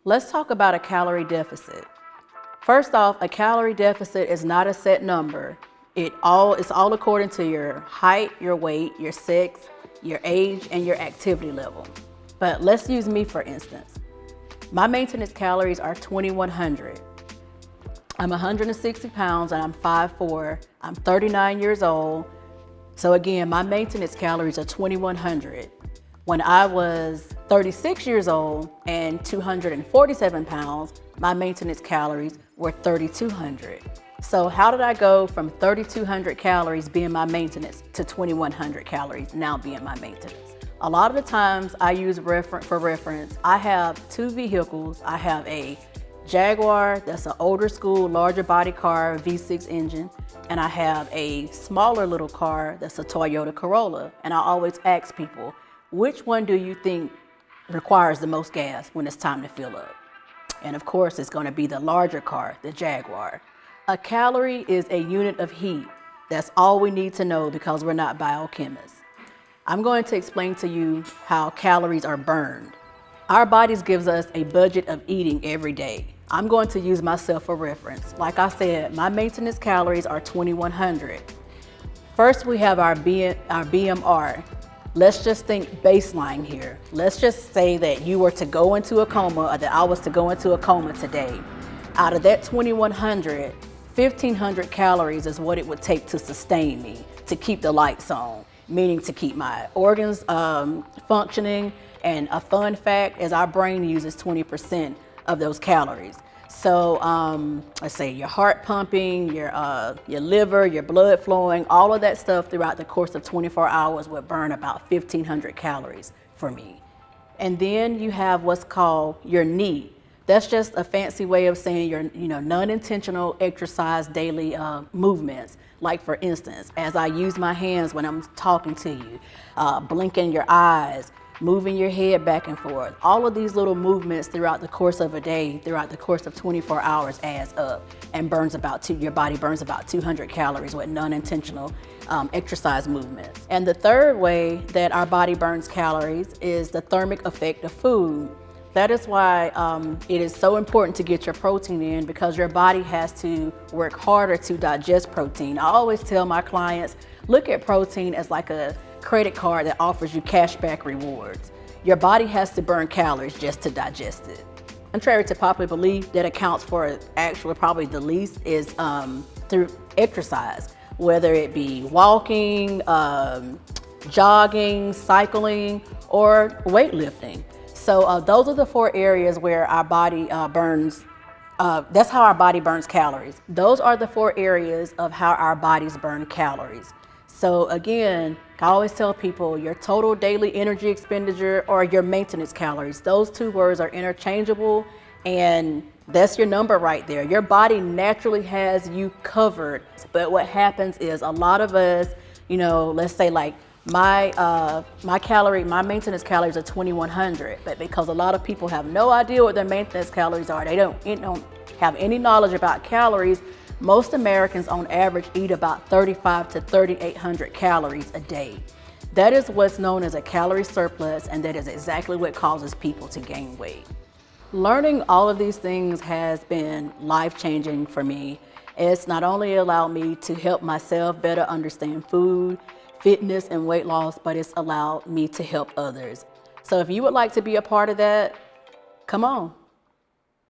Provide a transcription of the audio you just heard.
Let's talk about a calorie deficit. First off, a calorie deficit is not a set number. It's all according to your height, your weight, your sex, your age, and your activity level. But let's use me for instance. My maintenance calories are 2,100. I'm 160 pounds and I'm 5'4". I'm 39 years old. So again, my maintenance calories are 2,100. When I was 36 years old and 247 pounds, my maintenance calories were 3,200. So how did I go from 3,200 calories being my maintenance to 2,100 calories now being my maintenance? A lot of the times I use for reference, I have two vehicles. I have a Jaguar, that's an older school, larger body car, V6 engine, and I have a smaller little car that's a Toyota Corolla. And I always ask people, which one do you think requires the most gas when it's time to fill up? And of course, it's going to be the larger car, the Jaguar. A calorie is a unit of heat. That's all we need to know because we're not biochemists. I'm going to explain to you how calories are burned. Our bodies gives us a budget of eating every day. I'm going to use myself for reference. Like I said, my maintenance calories are 2,100. First, we have our BMR. Let's just think baseline here. Let's just say that you were to go into a coma, or that I was to go into a coma today. Out of that 2,100, 1,500 calories is what it would take to sustain me, to keep the lights on, meaning to keep my organs functioning. And a fun fact is our brain uses 20% of those calories. So let's say your heart pumping, your liver, your blood flowing, all of that stuff throughout the course of 24 hours would burn about 1,500 calories for me. And then you have what's called your NEAT. That's just a fancy way of saying your non-intentional exercise daily movements. Like for instance, as I use my hands when I'm talking to you, blinking your eyes, moving your head back and forth. All of these little movements throughout the course of a day, throughout the course of 24 hours adds up and your body burns about 200 calories with non-intentional exercise movements. And the third way that our body burns calories is the thermic effect of food. That is why it is so important to get your protein in, because your body has to work harder to digest protein. I always tell my clients, look at protein as like a credit card that offers you cashback rewards. Your body has to burn calories just to digest it. Contrary to popular belief, that accounts for actually probably the least is through exercise, whether it be walking, jogging, cycling, or weightlifting. So those are the four areas where our body burns. That's how our body burns calories. Those are the four areas of how our bodies burn calories. So again, I always tell people your total daily energy expenditure or your maintenance calories, those two words are interchangeable, and that's your number right there. Your body naturally has you covered. But what happens is a lot of us, let's say like my maintenance calories are 2,100, but because a lot of people have no idea what their maintenance calories are, they don't have any knowledge about calories. Most Americans on average eat about 3,500 to 3,800 calories a day. That is what's known as a calorie surplus, and that is exactly what causes people to gain weight. Learning all of these things has been life-changing for me. It's not only allowed me to help myself better understand food, fitness, and weight loss, but it's allowed me to help others. So if you would like to be a part of that, come on.